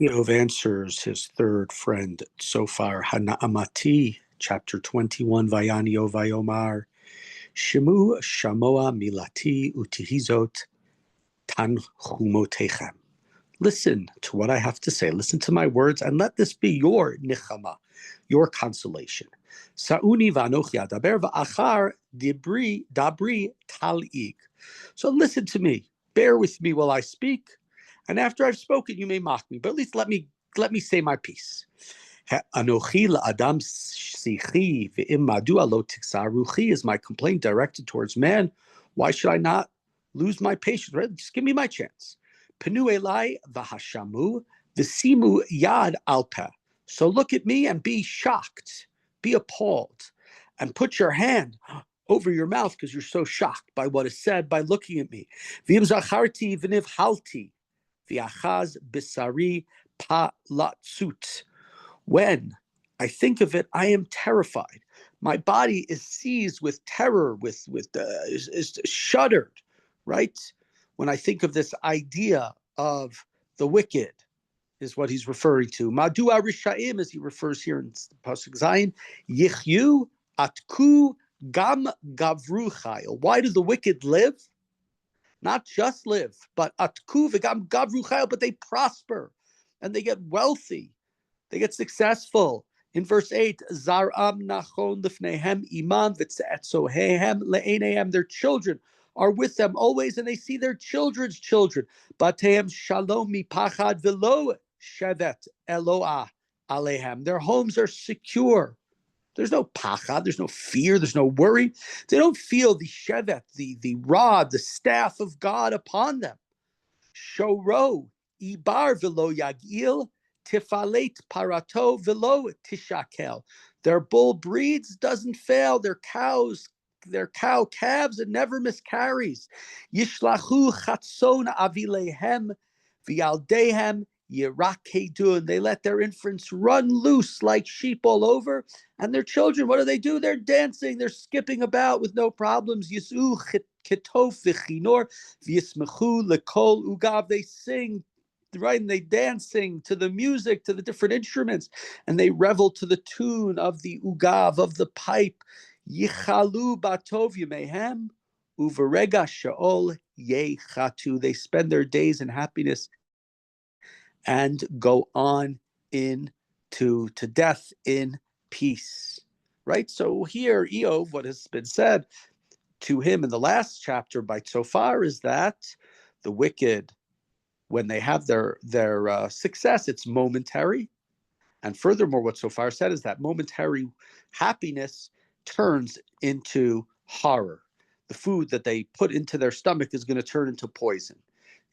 Iyov answers his third friend so far, Hana'amati, chapter 21, Vayanio Vayomar, Shimu Shamoa Milati Utihizot Tanchumotechem. Listen to what I have to say. Listen to my words, and let this be your nichama, your consolation. Sa'uni v'anochi adaber v'achar dabri tal'ig. So listen to me. Bear with me while I speak, and after I've spoken, you may mock me, but at least let me say my piece. Anochi la'adam sichi v'im madua lo tiksa ruchi is my complaint directed towards man. Why should I not lose my patience? Right? Just give me my chance. Penu elai v'hashamu v'simu yad alpeh. So look at me and be shocked, be appalled, and put your hand over your mouth because you're so shocked by what is said by looking at me. V'im zacharti v'nivhalti v'achaz bisari palatzut. When I think of it, I am terrified. My body is seized with terror, is shuddered, right? When I think of this idea of the wicked, is what he's referring to. Madua Rishaim, as he refers here in Pasuk Zayin, Yichyu Atku Gam Gavru Chayil. Why do the wicked live? Not just live, but Atku V'Gam Gavru Chayil, but they prosper and they get wealthy. They get successful. In verse 8, Zaram Nachon Lifnehem Imam V'Tzetzohehem Le'enehem. Their children are with them always, and they see their children's children. Batehem Shalom Mipachad V'Lo Shevet Eloah Alehem. Their homes are secure. There's no pachad, there's no fear, there's no worry. They don't feel the shevet, the rod, the staff of God upon them. Shoro Ibar V'Lo Yagil Tifalet Parato V'Lo Tishakel. Their bull breeds, doesn't fail. Their cow calves, it never miscarries. Yishlachu chatzon avilehem v'yaldehem yirakedun. They let their infants run loose like sheep all over, and their children, what do? They're dancing, they're skipping about with no problems. Yisu kitof v'chinor v'yismechu lekol ugav. They sing, right, and they dancing to the music, to the different instruments, and they revel to the tune of the ugav, of the pipe. Yichalu batov yemehem uverega shaol yechatu. They spend their days in happiness and go on to death in peace. Right? So here, Iyov, what has been said to him in the last chapter by Tzofar is that the wicked, when they have their success, it's momentary. And furthermore, what Tzofar said is that momentary happiness turns into horror. The food that they put into their stomach is going to turn into poison,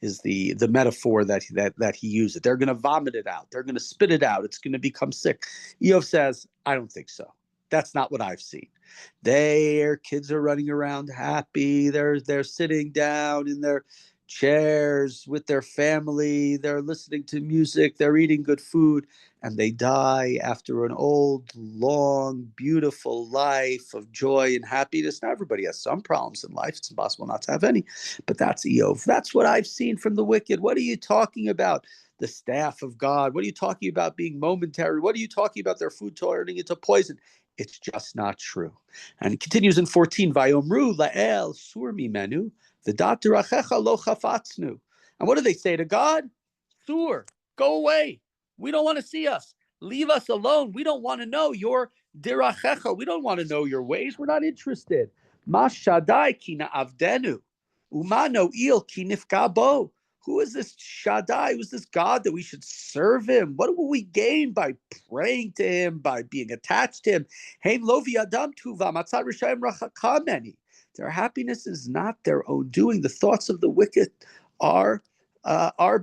is the metaphor that he used. They're going to vomit it out. They're going to spit it out. It's going to become sick. Iyov says, I don't think so. That's not what I've seen. Their kids are running around happy. They're sitting down in their chairs with their family. They're listening to music. They're eating good food. And they die after an old, long, beautiful life of joy and happiness. Now, everybody has some problems in life. It's impossible not to have any. But that's Iyov. That's what I've seen from the wicked. What are you talking about? The staff of God. What are you talking about being momentary? What are you talking about their food turning into poison? It's just not true. And it continues in 14, Vayomru la'el sur mimenu v'dat dirachecha lo chafatznu. And what do they say to God? Sur, go away. We don't want to see us. Leave us alone. We don't want to know your dirachecha. We don't want to know your ways. We're not interested. Mas Shaddai ki na'avdenu umano il ki nifkabo. Who is this Shaddai? Who's this God that we should serve him? What will we gain by praying to him, by being attached to him? Their happiness is not their own doing. The thoughts of the wicked are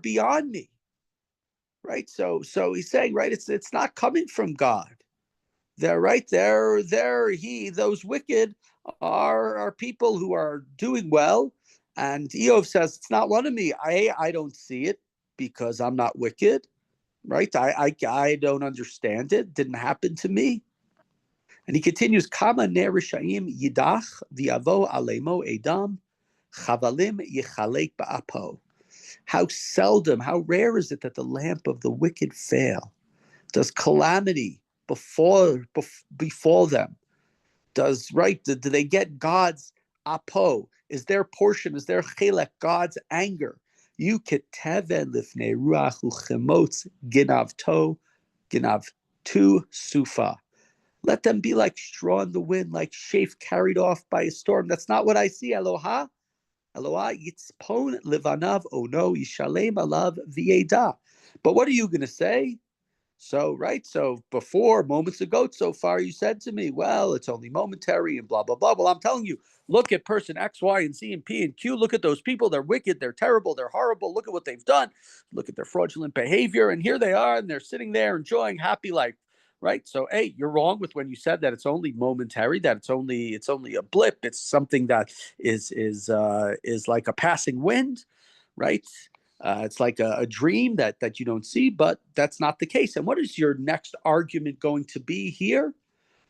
beyond me. Right? So he's saying, right, it's not coming from God. They're right there. Those wicked are people who are doing well. And Iyov says, it's not one of me. I don't see it because I'm not wicked, right? I don't understand it. Didn't happen to me. And he continues, Kama ner rishayim yidach v'yavo alemo edam chavalim yichalek ba'apo. How seldom, how rare is it that the lamp of the wicked fail? Does calamity befall them? Do they get God's apo? Is their portion, is their chelek God's anger? You keteven lifnei ruach uchemotz ginav tu sufa. Let them be like straw in the wind, like chaff carried off by a storm. That's not what I see. Eloha yitzpon livanav ono yishalem alav v'yeda. But what are you going to say? So before, moments ago, so far, you said to me, well, it's only momentary and blah, blah, blah. Well, I'm telling you, look at person X, Y, and Z, and P, and Q. Look at those people. They're wicked. They're terrible. They're horrible. Look at what they've done. Look at their fraudulent behavior. And here they are, and they're sitting there enjoying happy life, right? So, A, you're wrong with when you said that it's only momentary, that it's only a blip. It's something that is like a passing wind, right? It's like a dream that you don't see, but that's not the case. And what is your next argument going to be here?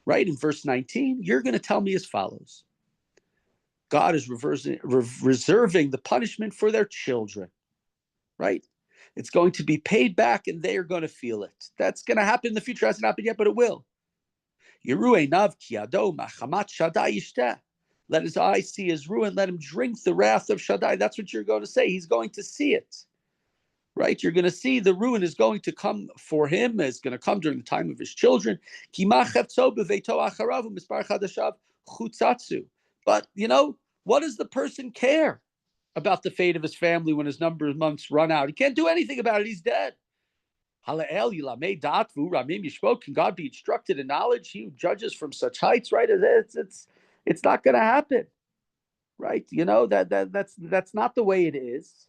Right, in verse 19, you're going to tell me as follows. God is reserving the punishment for their children, right? It's going to be paid back and they are going to feel it. That's going to happen in the future. It hasn't happened yet, but it will. Let his eyes see his ruin. Let him drink the wrath of Shaddai. That's what you're going to say. He's going to see it, right? You're going to see the ruin is going to come for him. It's going to come during the time of his children. But, what does the person care about the fate of his family when his number of months run out? He can't do anything about it. He's dead. Can God be instructed in knowledge? He who judges from such heights, right? It's not going to happen, right? That's not the way it is.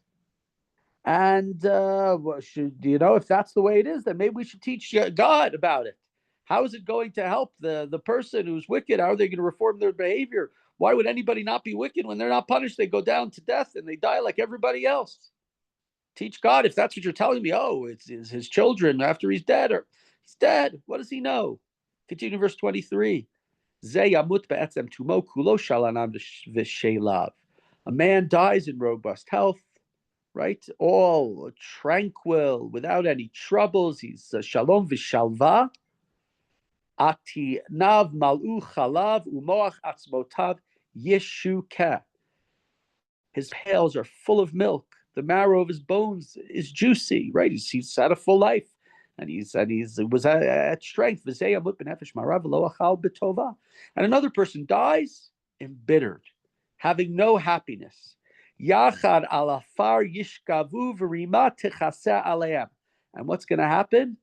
And if that's the way it is, then maybe we should teach God about it. How is it going to help the person who's wicked? How are they going to reform their behavior? Why would anybody not be wicked when they're not punished? They go down to death and they die like everybody else. Teach God if that's what you're telling me. Oh, it's his children after he's dead, or he's dead. What does he know? Continue verse 23. A man dies in robust health, right? All tranquil, without any troubles. He's shalom v'shalva. Ati nav malu chalav umoach atzmotav yeshuka. His pails are full of milk. The marrow of his bones is juicy, right? He's had a full life, and he was at strength. And another person dies embittered, having no happiness. And what's going to happen?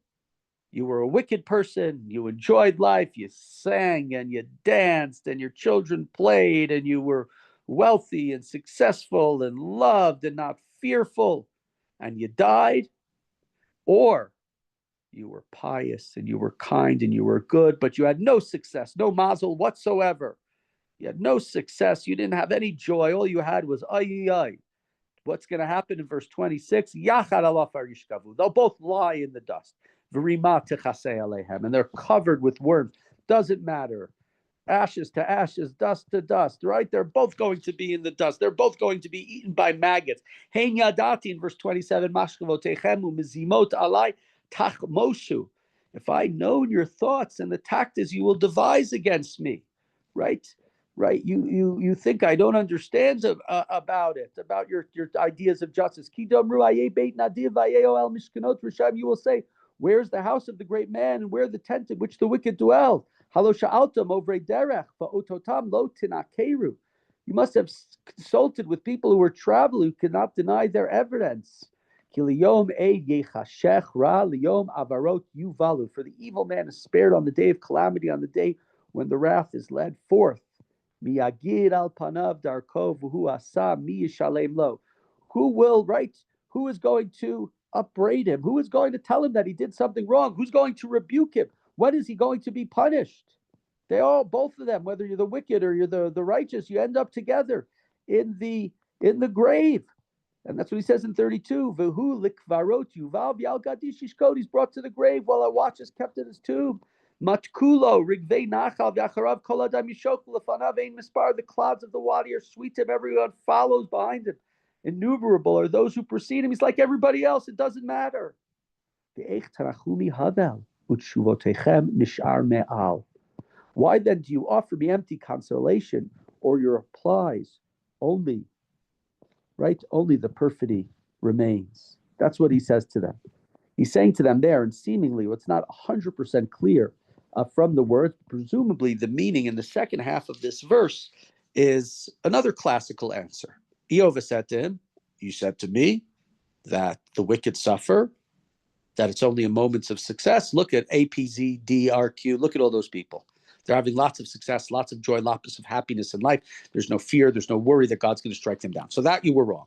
You were a wicked person. You enjoyed life. You sang and you danced, and your children played, and you were wealthy and successful and loved and not fearful, and you died. Or you were pious and you were kind and you were good, but you had no success, no mazel whatsoever. You had no success. You didn't have any joy. All you had was ay. What's going to happen in verse 26? They'll both lie in the dust. And they're covered with worms. Doesn't matter. Ashes to ashes, dust to dust, right? They're both going to be in the dust. They're both going to be eaten by maggots. Hein yadati in verse 27, if I know your thoughts and the tactics you will devise against me, right? Right? You think I don't understand about it, about your ideas of justice. You will say, where's the house of the great man, and where the tent in which the wicked dwell? You must have consulted with people who were traveling, who could not deny their evidence. For the evil man is spared on the day of calamity, on the day when the wrath is led forth. Who will, right? Who is going to upbraid him? Who is going to tell him that he did something wrong? Who's going to rebuke him? When is he going to be punished? Both of them, whether you're the wicked or you're the righteous, you end up together in the grave. And that's what he says in 32. He's brought to the grave while a watch is kept in his tomb. Matkulo, rigvei nachal v'acharav kol adam yishok lefanav ein mispar. The clouds of the wadi are sweet to him. Everyone follows behind him. Innumerable are those who precede him. He's like everybody else. It doesn't matter. Why then do you offer me empty consolation, or your replies only, right? Only the perfidy remains. That's what he says to them. He's saying to them there, and seemingly what's not 100% clear from the words, presumably the meaning in the second half of this verse is another classical answer. Iyov said to him, you said to me that the wicked suffer, that it's only in moments of success. Look at APZ, DRQ, look at all those people. They're having lots of success, lots of joy, lots of happiness in life. There's no fear, there's no worry that God's going to strike them down. So that you were wrong.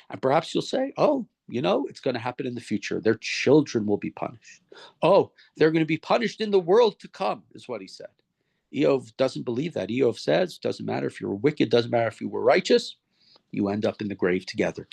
And perhaps you'll say, oh, it's going to happen in the future. Their children will be punished. Oh, they're going to be punished in the world to come, is what he said. Iyov doesn't believe that. Iyov says, doesn't matter if you were wicked, doesn't matter if you were righteous, you end up in the grave together.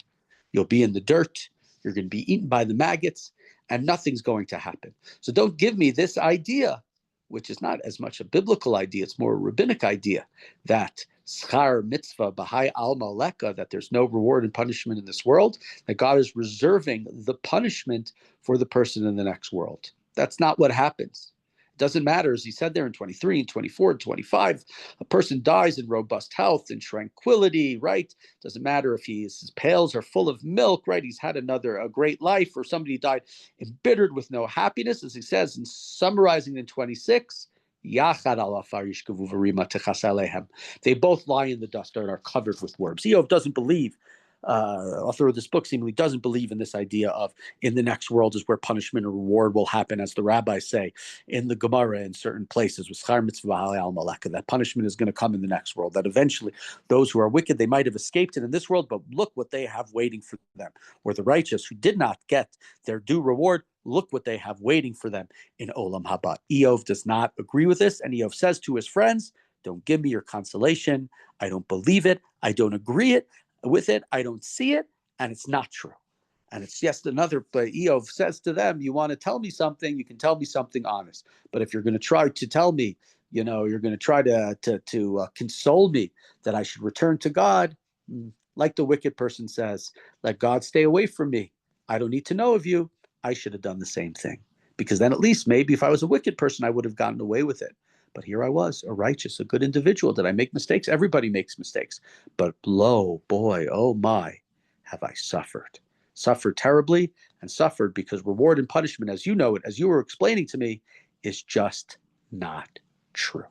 You'll be in the dirt, you're going to be eaten by the maggots, and nothing's going to happen. So don't give me this idea, which is not as much a biblical idea, it's more a rabbinic idea, that schar mitzvah b'hai alma leka, that there's no reward and punishment in this world, that God is reserving the punishment for the person in the next world. That's not what happens. It doesn't matter, as he said there in 23 and 24 and 25, a person dies in robust health and tranquility, right? Doesn't matter if his pails are full of milk, right? He's had a great life, or somebody died embittered with no happiness, as he says in summarizing in 26, they both lie in the dust and are covered with worms. Iyov doesn't believe, author of this book seemingly doesn't believe in this idea of in the next world is where punishment or reward will happen, as the rabbis say in the Gemara in certain places, with schar mitzvah al maleka, that punishment is going to come in the next world, that eventually those who are wicked, they might have escaped it in this world, but look what they have waiting for them. Or the righteous who did not get their due reward, look what they have waiting for them in Olam Haba. Iyov does not agree with this, and Iyov says to his friends, don't give me your consolation. I don't believe it. I don't agree with it. I don't see it, and it's not true. And it's just another, but Iyov says to them, you want to tell me something, you can tell me something honest. But if you're going to try to tell me, you're going to try to console me that I should return to God, like the wicked person says, let God stay away from me. I don't need to know of you. I should have done the same thing. Because then at least maybe if I was a wicked person, I would have gotten away with it. But here I was, a righteous, a good individual. Did I make mistakes? Everybody makes mistakes. But lo, boy, oh my, have I suffered. Suffered terribly, and suffered because reward and punishment, as you know it, as you were explaining to me, is just not true.